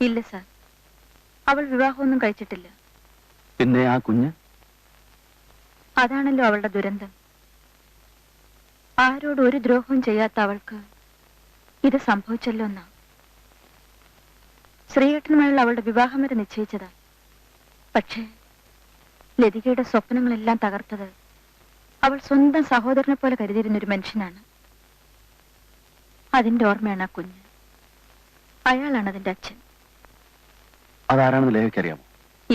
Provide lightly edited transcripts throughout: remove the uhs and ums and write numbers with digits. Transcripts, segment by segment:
ഇല്ല സാർ, അവൾ വിവാഹമൊന്നും കഴിച്ചിട്ടില്ല. പിന്നെ ആ കുഞ്ഞ്? അതാണല്ലോ അവളുടെ ദുരന്തം. ആരോട് ഒരു ദ്രോഹവും ചെയ്യാത്ത അവൾക്ക് ഇത് സംഭവിച്ചല്ലോ എന്നാ. ശ്രീയേട്ടനുമായുള്ള അവളുടെ വിവാഹം വരെ നിശ്ചയിച്ചതാ. പക്ഷേ ലതികയുടെ സ്വപ്നങ്ങളെല്ലാം തകർത്തത് അവൾ സ്വന്തം സഹോദരനെ പോലെ കരുതിയിരുന്നൊരു മനുഷ്യനാണ്. അതിന്റെ ഓർമ്മയാണ് ആ കുഞ്ഞ്. അയാളാണ് അതിന്റെ അച്ഛൻ. അതാരാണെന്ന് ലേഖയ്ക്കറിയാമോ?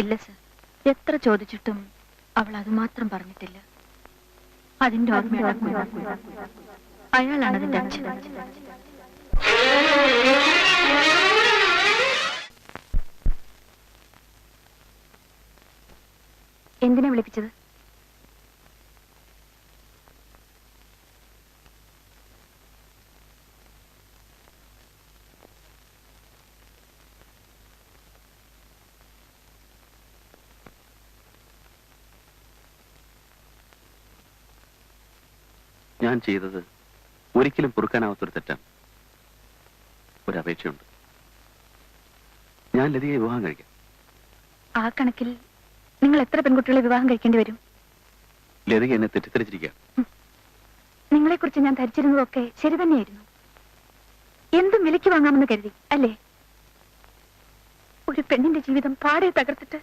ഇല്ല സർ, എത്ര ചോദിച്ചിട്ടും അവൾ അതുമാത്രം പറഞ്ഞിട്ടില്ല. അതിന്റെ ഓർമ്മയാണ് അയാളാണ് അതിന്റെ അച്ഛൻ. എന്തിനാ വിളിപ്പിച്ചത്? ഞാൻ ചെയ്തത് ഒരിക്കലും പൊറുക്കാനാവാത്തൊരു തെറ്റാണ്. ഒരപേക്ഷയുണ്ട്. ഞാൻ ലതികയെ വിവാഹം കഴിക്കാം. ആ കണക്കിൽ നിങ്ങൾ എത്ര പെൺകുട്ടികളെ വിവാഹം കഴിക്കേണ്ടി വരും? ലതിക എന്നെ തെറ്റിദ്ധരിച്ചിരിക്കുക. നിങ്ങളെക്കുറിച്ച് ഞാൻ ധരിച്ചിരുന്നതൊക്കെ ശരി തന്നെയായിരുന്നു. എന്തും വിലയ്ക്ക് വാങ്ങാമെന്ന് കരുതി അല്ലേ? ഒരു പെണ്ണിന്റെ ജീവിതം പാടെ തകർത്തിട്ട്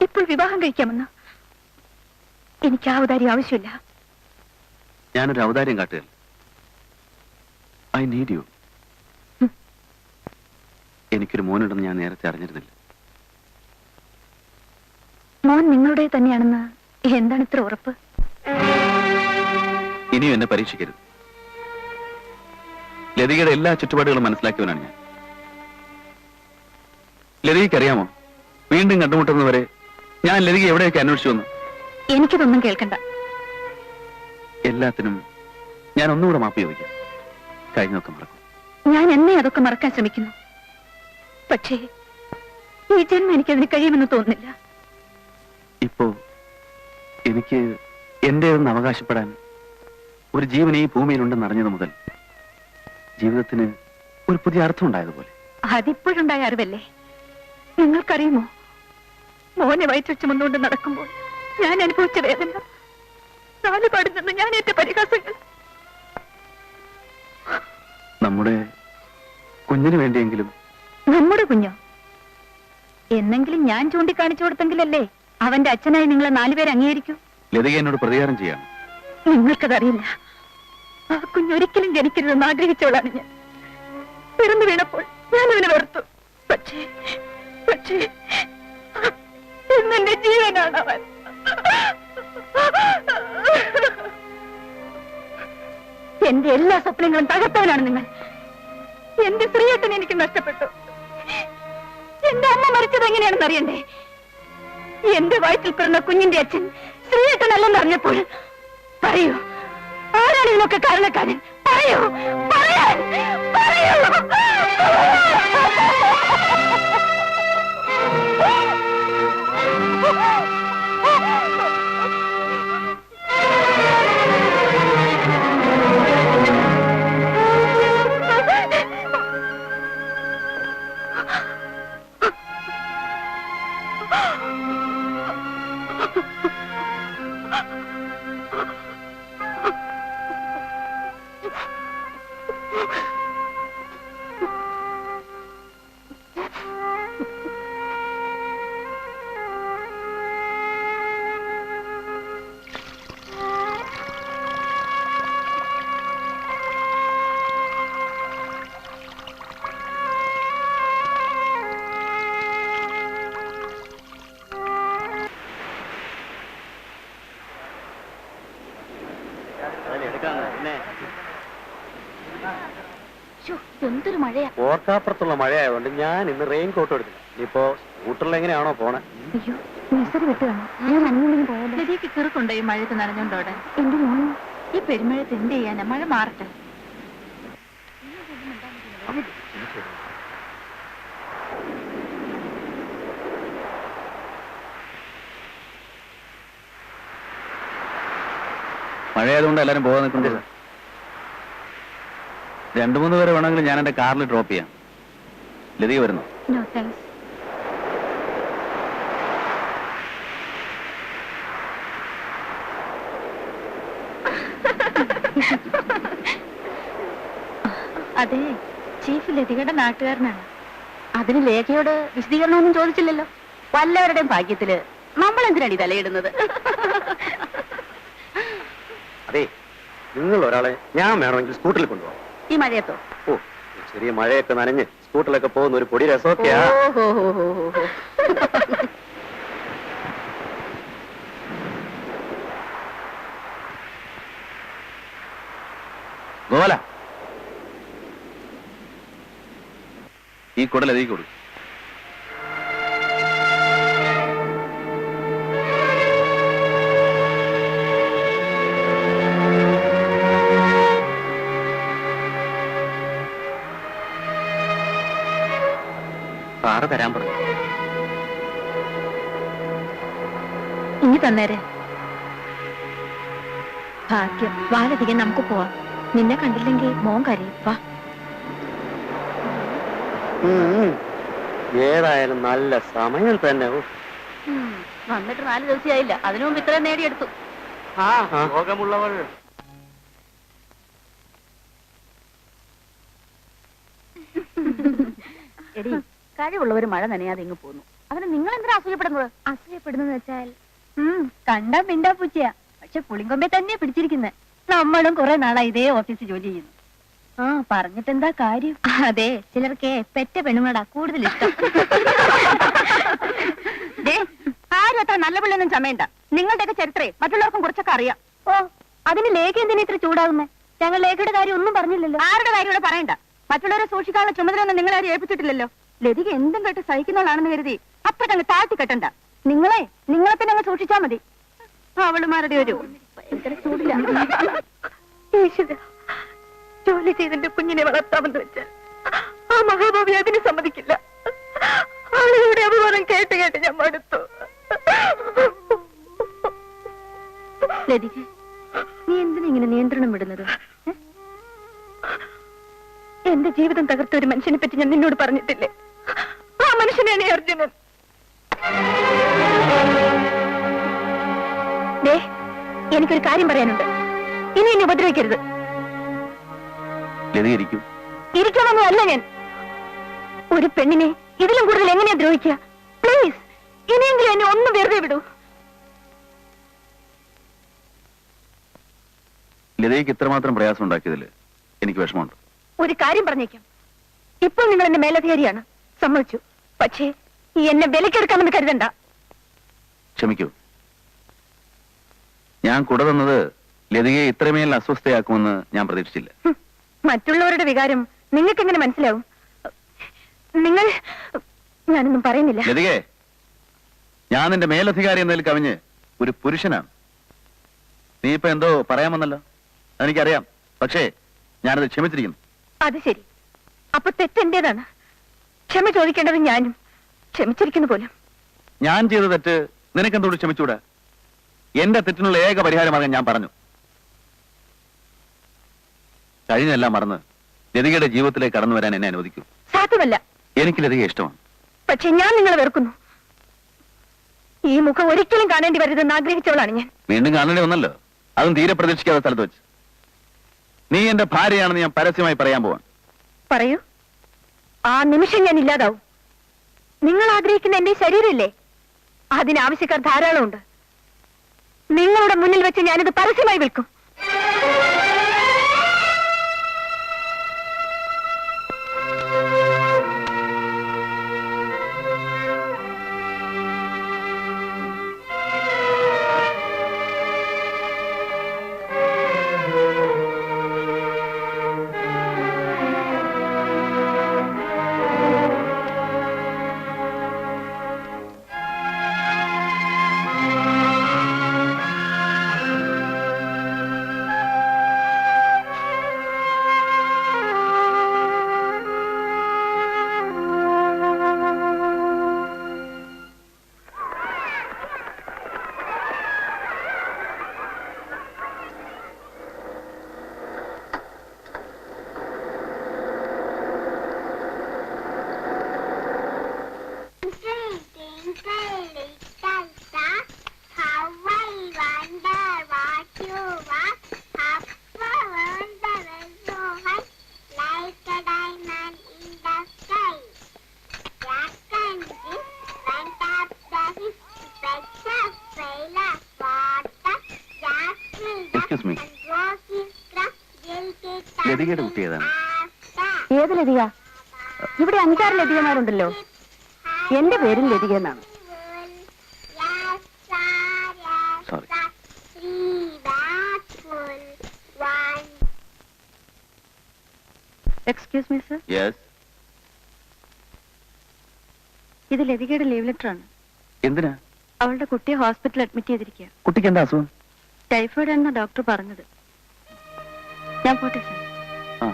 ഇപ്പോൾ വിവാഹം കഴിക്കാമെന്ന്. എനിക്ക് ആ ഔദാര്യം ആവശ്യമില്ല. ഞാനൊരു ഔദാര്യം കാട്ടുകയല്ല. I need you. എനിക്കൊരു മോനുണ്ടെന്ന് ഞാൻ നേരത്തെ അറിഞ്ഞിരുന്നില്ല. മോൻ നിങ്ങളുടെ തന്നെയാണെന്ന് എന്താണ് ഇത്ര ഉറപ്പ്? ഇനിയും എന്നെ പരീക്ഷിക്കരുത്. ലതികയുടെ എല്ലാ ചുറ്റുപാടുകളും മനസ്സിലാക്കിയവനാണ് ഞാൻ. ലതികയ്ക്കറിയാമോ, വീണ്ടും കണ്ടുമുട്ടുന്നതുവരെ ഞാൻ ലതിക എവിടെയൊക്കെ അന്വേഷിച്ചു വന്നു? എനിക്കിതൊന്നും കേൾക്കണ്ട. എല്ലാത്തിനും ഞാൻ ഒന്നുകൂടെ മാപ്പ് ചോദിക്കാം. കഴിഞ്ഞൊക്കെ മറക്കും. ഞാൻ എന്നെ അതൊക്കെ മറക്കാൻ ശ്രമിക്കുന്നു. പക്ഷേ ഈ ജന്മം എനിക്കതിന് കഴിയുമെന്ന് തോന്നുന്നില്ല. ഇപ്പോ എനിക്ക് എന്റേതെന്ന് അവകാശപ്പെടാൻ ഒരു ജീവൻ ഈ ഭൂമിയിലുണ്ടെന്ന് അറിഞ്ഞത് മുതൽ ജീവിതത്തിന് ഒരു പുതിയ അർത്ഥം ഉണ്ടായതുപോലെ. അതിപ്പോഴുണ്ടായ അറിവല്ലേ? നിങ്ങൾക്കറിയുമോ, മോനെ വയറ്റിൽ ചുമന്നുകൊണ്ട് നടക്കുമ്പോൾ ഞാൻ അനുഭവിച്ച വേദന, നാലുപാടിൽ നിന്ന് ഞാൻ ഏറ്റ പരിഹാസങ്ങൾ. നമ്മുടെ കുഞ്ഞിന് വേണ്ടിയെങ്കിലും. നമ്മുടെ കുഞ്ഞോ? എന്നെങ്കിലും ഞാൻ ചൂണ്ടിക്കാണിച്ചു കൊടുത്തെങ്കിലല്ലേ അവന്റെ അച്ഛനായി നിങ്ങളെ നാലുപേരെ അംഗീകരിക്കൂ. ലതിക എന്നോട് പ്രതികാരം ചെയ്യാണ്. നിങ്ങൾക്കതറിയില്ല. ആ കുഞ്ഞൊരിക്കലും ജനിക്കരുതെന്ന് ആഗ്രഹിച്ചവളാണ് ഞാൻ. പിറന്നു വീണപ്പോൾ ഞാൻ അവനെ വെറുത്തു. പക്ഷേ ഇന്നെന്റെ ജീവനാണ് അവൻ. എന്റെ എല്ലാ സ്വപ്നങ്ങളും തകർത്തവനാണ് നിങ്ങൾ. എന്റെ ശ്രീയേട്ടൻ എനിക്ക് നഷ്ടപ്പെട്ടു. എന്റെ അമ്മ മരിച്ചത് എങ്ങനെയാണെന്ന് അറിയണ്ടേ? എന്റെ വയറ്റിൽ പിറന്ന കുഞ്ഞിന്റെ അച്ഛൻ ശ്രീയേട്ടനല്ലെന്ന് അറിഞ്ഞപ്പോൾ പറയൂ, ആരാണ് ഇതിനൊക്കെ കാരണക്കാരൻ? പറയൂ, പറയാൻ പറയൂ. എന്തൊരു മഴയാ! ഓർക്കാപ്പുറത്തുള്ള മഴയായതുകൊണ്ട് ഞാൻ ഇന്ന് റെയിൻ കോട്ട് എടുത്തില്ല. ഇനിയിപ്പോ സ്കൂട്ടറിൽ എങ്ങനെയാണോ പോണേ? അയ്യോ, മെസ്സറി വിട്ടുകാണോ? ഞാൻ അങ്ങോട്ടും പോയാലോ? ലതിക്ക് കിറുക്കുണ്ടോ ഈ മഴയത്ത് നനഞ്ഞോണ്ടോടെ? എന്റെ മോനും ഈ പെരുമഴയത്ത് എന്ത് ചെയ്യാനാ? മഴ മാറട്ടെ. മഴയായതുകൊണ്ട് എല്ലാരും പോകാൻ നിൽക്കുന്നത്. 2-3 പേരെ വേണമെങ്കിലും ഞാൻ എന്റെ കാറിൽ ഡ്രോപ്പ് ചെയ്യാം. ലതിക വരുന്നു. No thanks. അതെ, ചീഫ് ലതികയുടെ നാട്ടുകാരനാണ്. അതിന് ലേഖയോട് വിശദീകരണമൊന്നും ചോദിച്ചില്ലല്ലോ. വല്ലവരുടെയും ഭാഗ്യത്തില് നമ്മൾ എന്തിനാണ് ഈ തലയിടുന്നത്? അതെ, നിങ്ങൾ ഒരാളെ ഞാൻ വേണമെങ്കിൽ സ്കൂട്ടറിൽ കൊണ്ടുപോകാം. ഈ മഴയത്തോ? ഓ, ചെറിയ മഴയൊക്കെ നനഞ്ഞ് സ്കൂട്ടറിലൊക്കെ പോകുന്ന ഒരു പൊടി രസമൊക്കെയാ. ഓഹോ. ഗോല, ഈ കുടൽ എഴുതി കൊടുക്കും. സാറ് തരാൻ പറഞ്ഞു. ഇനി തന്നേരെ. ഭാഗ്യം, വാലധികം നമുക്ക് പോവാം. നിന്നെ കണ്ടില്ലെങ്കിൽ മോൻ കരയും. വാ. ഏതായാലും നല്ല സമയം തന്നെ. വന്നിട്ട് 4 ദിവസമായില്ല, അതിനു മുമ്പ് ഇത്രയും നേടിയെടുത്തു. രോഗമുള്ളവൾ എടി, കഴിവുള്ളവർ മഴ നനയാതെ ഇങ്ങ് പോന്നു. അതിന് നിങ്ങൾ എന്തിനാ അസൂയപ്പെടുന്നത്? അസൂയപ്പെടുന്നെന്ന് വെച്ചാൽ കണ്ടാ മിണ്ടാ പൂച്ചയാ, പക്ഷെ പുളിങ്കൊമ്പെ തന്നെ പിടിച്ചിരിക്കുന്നത്. നമ്മളും കുറെ നാളായി ഇതേ ഓഫീസിൽ ജോലി ചെയ്യുന്നു. ആ, പറഞ്ഞിട്ടെന്താ കാര്യം? അതെ, ചിലർക്ക് പെറ്റ പെണ്ണുങ്ങളാ കൂടുതൽ ഇഷ്ടം. ആരും അത്ര നല്ല പിള്ളൊന്നും ചമയണ്ട. നിങ്ങളുടെയൊക്കെ ചരിത്രേ മറ്റുള്ളവർക്കും കുറച്ചൊക്കെ അറിയാം. ഓ, അതിന് ലേഖ എന്തിനാ ഇത്ര ചൂടാകുന്നേ? ഞങ്ങൾ ലേഖയുടെ കാര്യം ഒന്നും പറഞ്ഞില്ലല്ലോ. ആരുടെ കാര്യം ഇവിടെ പറയണ്ട. മറ്റുള്ളവരെ സൂക്ഷിക്കാനുള്ള ചുമതലയൊന്നും നിങ്ങളാരും ഏൽപ്പിച്ചിട്ടില്ലല്ലോ. ലതിക എന്തും കേട്ട് സഹിക്കുന്നവളാണെന്ന് കരുതി അപ്പഴങ്ങ് താഴ്ത്തി കെട്ടണ്ട. നിങ്ങളെ തന്നെ അങ്ങ് സൂക്ഷിച്ചാ മതി. അവളുമാരുടെ ഒരു ഭയങ്കര ചൂടില്ല. ജോലി ചെയ്തിന്റെ കുഞ്ഞിനെ വളർത്താമെന്ന് വെച്ചാൽ ആ മഹാഭാവി അതിന് സമ്മതിക്കില്ല. ആളുകളുടെ അപമാനം കേട്ട് കേട്ട് ഞാൻ മടുത്തു. ലതിക, നീ എന്തിനാ ഇങ്ങനെ നിയന്ത്രണം വിടുന്നത്? എന്റെ ജീവിതം തകർത്ത ഒരു മനുഷ്യനെ പറ്റി ഞാൻ നിന്നോട് പറഞ്ഞിട്ടില്ലേ? ആ മനുഷ്യനാണ് അർജുനൻ. എനിക്കൊരു കാര്യം പറയാനുണ്ട്. ഇനി എന്നെ ഉപദ്രവിക്കരുത്. ഇരിക്കണമെന്നും അല്ല ഞാൻ. ഒരു പെണ്ണിനെ ഇതിലും കൂടുതൽ എങ്ങനെയാ ദ്രോഹിക്കുക? പ്ലീസ്, ഇനിയെങ്കിലും എന്നെ ഒന്ന് വെറുതെ വിടൂ. ലതയ്ക്ക് ഇത്രമാത്രം പ്രയാസം ഉണ്ടാക്കിയതില് എനിക്ക് വിഷമമുണ്ട്. ഒരു കാര്യം പറഞ്ഞേക്കാം, ഇപ്പോൾ നിങ്ങൾ എന്നെ മേലധികാരിയാണ്, സമ്മതിച്ചു. പക്ഷേ ഈ എന്നെ വിലക്കെടുക്കാമെന്ന് കരുതണ്ട. ക്ഷമിക്കൂ, ഞാൻ കുട തന്നത് ലതികയെ ഇത്രമേൽ അസ്വസ്ഥയാക്കുമെന്ന് ഞാൻ പ്രതീക്ഷിച്ചില്ല. മറ്റുള്ളവരുടെ വികാരം നിങ്ങൾക്ക് എങ്ങനെ മനസ്സിലാവും? ഞാനൊന്നും പറയുന്നില്ല. ലതികേ, ഞാൻ നിന്റെ മേലധികാരി എന്നതിൽ കവിഞ്ഞ് ഒരു പുരുഷനാണ്. നീ ഇപ്പൊ എന്തോ പറയാമെന്നല്ലോ, അതെനിക്കറിയാം. പക്ഷേ ഞാനത് ക്ഷമിച്ചിരിക്കുന്നു. അത് ശരി, അപ്പൊ തെറ്റെന്റേതാണ്. ക്ഷമ ചോദിക്കേണ്ടത് ഞാനും. ക്ഷമിച്ചിരിക്കുന്നു പോലും. ഞാൻ ചെയ്ത തെറ്റ് നിനക്കെന്തോട് ക്ഷമിച്ചൂടാ? എന്റെ തെറ്റിനുള്ള ഏക പരിഹാരമാകാൻ ഞാൻ പറഞ്ഞു. കഴിഞ്ഞെല്ലാം മറന്ന് ലതികയുടെ ജീവിതത്തിലേക്ക് കടന്നു വരാൻ എന്നെ അനുവദിക്കൂ. സാധ്യമല്ല. എനിക്ക് ലതികയെ ഇഷ്ടമാണ്. പക്ഷെ ഞാൻ നിങ്ങളെ വെറുക്കുന്നു. ഈ മുഖം ഒരിക്കലും കാണേണ്ടി വരരുതെന്ന് ആഗ്രഹിച്ചവളാണ് ഞാൻ. വീണ്ടും കാണേണ്ടി വന്നല്ലോ, അതും തീരെ പ്രതീക്ഷിക്കാത്ത സ്ഥലത്ത് വെച്ച്. നീ എന്റെ ഭാര്യയാണെന്ന് ഞാൻ പരസ്യമായി പറയാൻ പോവാൻ. പറയൂ. ആ നിമിഷം ഞാൻ ഇല്ലാതാവും. നിങ്ങൾ ആഗ്രഹിക്കുന്ന എന്റെ ശരീരമില്ലേ, അതിനാവശ്യക്കാർ ധാരാളമുണ്ട്. നിങ്ങളുടെ മുന്നിൽ വെച്ച് ഞാനിത് പരസ്യമായി വിൽക്കും. എക്സ്ക്യൂസ് മീ, ലതികയുടെ കുട്ടി ഏതാണ്? ഏത് ലതിക? ഇവിടെ 5-6 ലതികമാരുണ്ടല്ലോ. എന്റെ പേരും ലതിക എന്നാണ്. Sorry. Excuse me sir, yes. ഇത് ലതികയുടെ ലീവ് ലെറ്റർ ആണ്. എന്തിനാ? അവളുടെ കുട്ടിയെ ഹോസ്പിറ്റലിൽ അഡ്മിറ്റ് ചെയ്തിരിക്കുക. കുട്ടിക്ക് എന്താ അസുഖം? ടൈഫോയിഡ് ആണെന്ന ഡോക്ടർ പറഞ്ഞത്. ഞാൻ പോട്ടെ സർ. ആ.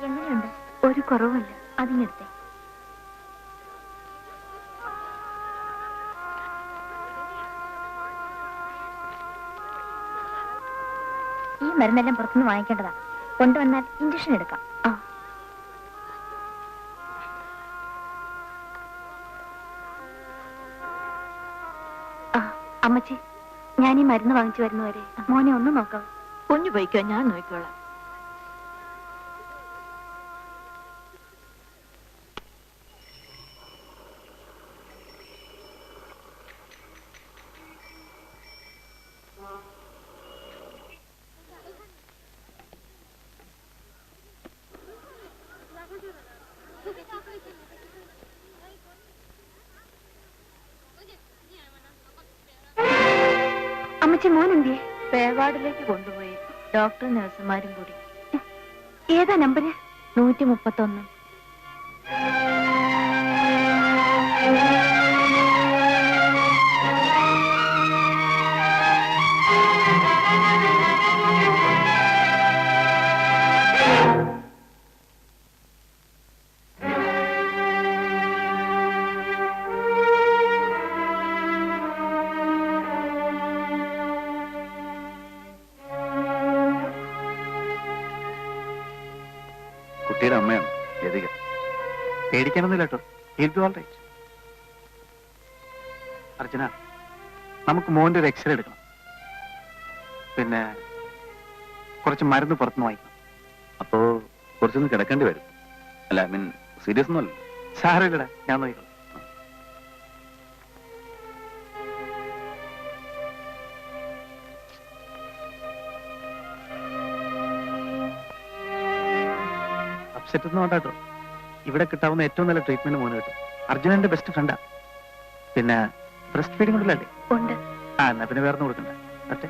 എങ്ങനെയുണ്ട്? ഒരു കുറവുമില്ല. അതിനെടുത്തേ. ഈ മരുന്നെല്ലാം പുറത്തുനിന്ന് വാങ്ങിക്കേണ്ടതാ. കൊണ്ടുവന്നാൽ ഇഞ്ചക്ഷൻ എടുക്കാം. അമ്മച്ചി, ഞാൻ ഈ മരുന്ന് വാങ്ങിച്ചു വരുന്നവരെ മോനെ ഒന്ന് നോക്കാം. കുഞ്ഞു പോയിക്കോ, ഞാൻ നോക്കിക്കോളാം. അമ്മച്ചി, മോൻ എന്തിയെ? പേവാർഡിലേക്ക് കൊണ്ടുപോയി. ഡോക്ടറും നഴ്സുമാരും കൂടി. ഏതാ നമ്പര്? 131. കുട്ടിയുടെ അമ്മയാണ് ലതിക. പേടിക്കാനൊന്നുമില്ല കേട്ടോ. Heal be all right. Archana, നമുക്ക് മോന്റെ ഒരു എക്സ്റേ എടുക്കണം. പിന്നെ കുറച്ച് മരുന്ന് പുറത്തുനിന്ന് വാങ്ങിക്കണം. അപ്പോ കുറച്ചൊന്ന് കിടക്കേണ്ടി വരും. അല്ല, ഐ മീൻ സീരിയസ് ഒന്നുമല്ല. സാരമില്ലടാ, ഞാൻ നോക്കിക്കോളാം. അപ്സെറ്റ് ഒന്നും വേണ്ട കേട്ടോ. ഇവിടെ കിട്ടാവുന്ന ഏറ്റവും നല്ല ട്രീറ്റ്മെന്റ് മോന് കിട്ടും. അർജുനന്റെ ബെസ്റ്റ് ഫ്രണ്ടാ. പിന്നെ ബ്രസ്റ്റ് ഫീഡിംഗ് ഉണ്ടല്ലേ? ഉണ്ട്. എന്നാ പിന്നെ വേറെ കൊടുക്കണ്ട. പറ്റേ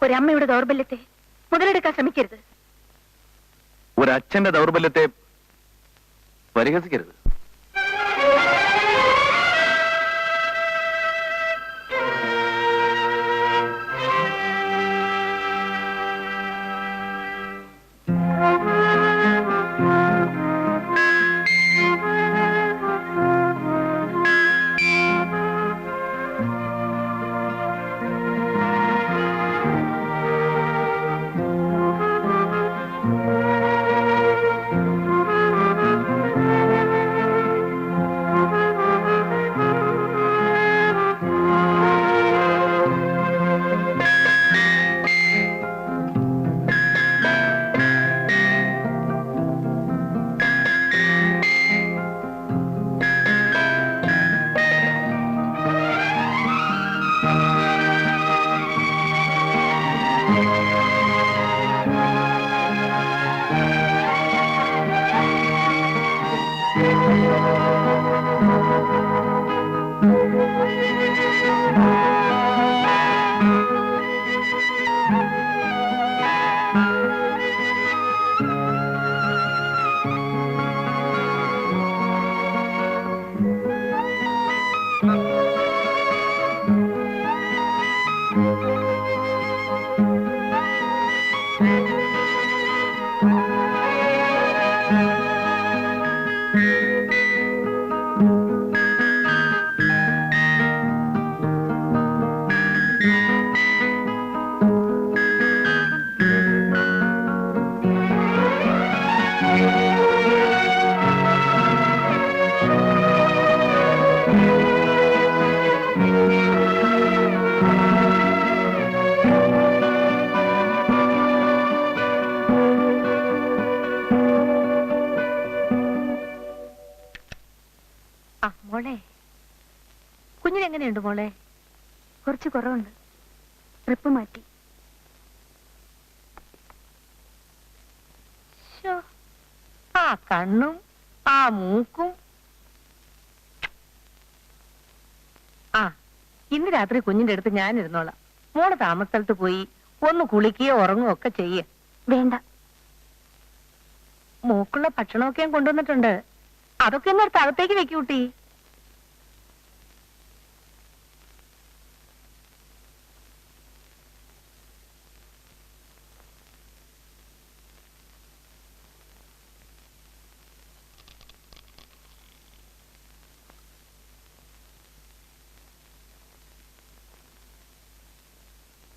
ഒരമ്മയുടെ ദൗർബല്യത്തെ മുതലെടുക്കാൻ ശ്രമിക്കരുത്. ഒരച്ഛന്റെ ദൗർബല്യത്തെ പരിഹസിക്കരുത്. ആ മോളെ, കുഞ്ഞിനെങ്ങനെയുണ്ട് മോളെ? കുറച്ച് കുറവുണ്ട്. ട്രിപ്പ് മാറ്റി. ശോ, ആ കണ്ണും ആ മൂക്കും. ആ ഇന്ന് രാത്രി കുഞ്ഞിന്റെ അടുത്ത് ഞാൻ ഇരുന്നോളാം. മോള് താമസസ്ഥലത്ത് പോയി ഒന്ന് കുളിക്കുകയോ ഉറങ്ങുകയോ ഒക്കെ ചെയ്യ. വേണ്ട. മൂക്കുള്ള ഭക്ഷണമൊക്കെ ഞാൻ കൊണ്ടുവന്നിട്ടുണ്ട്. അതൊക്കെ ഒന്ന് എടുത്ത് അകത്തേക്ക് വെക്കൂട്ടി.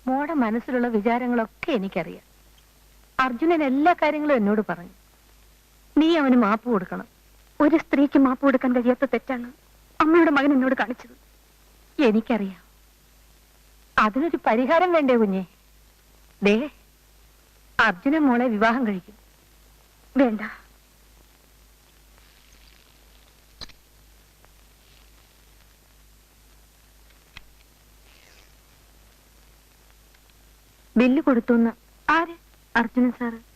മോടെ മനസ്സിലുള്ള വിചാരങ്ങളൊക്കെ എനിക്കറിയാം. അർജുനൻ എല്ലാ കാര്യങ്ങളും എന്നോട് പറഞ്ഞു. നീ അവന് മാപ്പ് കൊടുക്കണം. ഒരു സ്ത്രീക്ക് മാപ്പ് കൊടുക്കാൻ കഴിയാത്ത തെറ്റാണ് അമ്മയുടെ മകൻ എന്നോട് കാണിച്ചത്. എനിക്കറിയാം. അതിനൊരു പരിഹാരം വേണ്ടേ കുഞ്ഞെ? ദേ, അർജുനൻ മോളെ വിവാഹം കഴിക്കും. വേണ്ട. ബില്ല് കൊടുത്തുന്ന്. ആര്? അർജുനൻ സാറ്.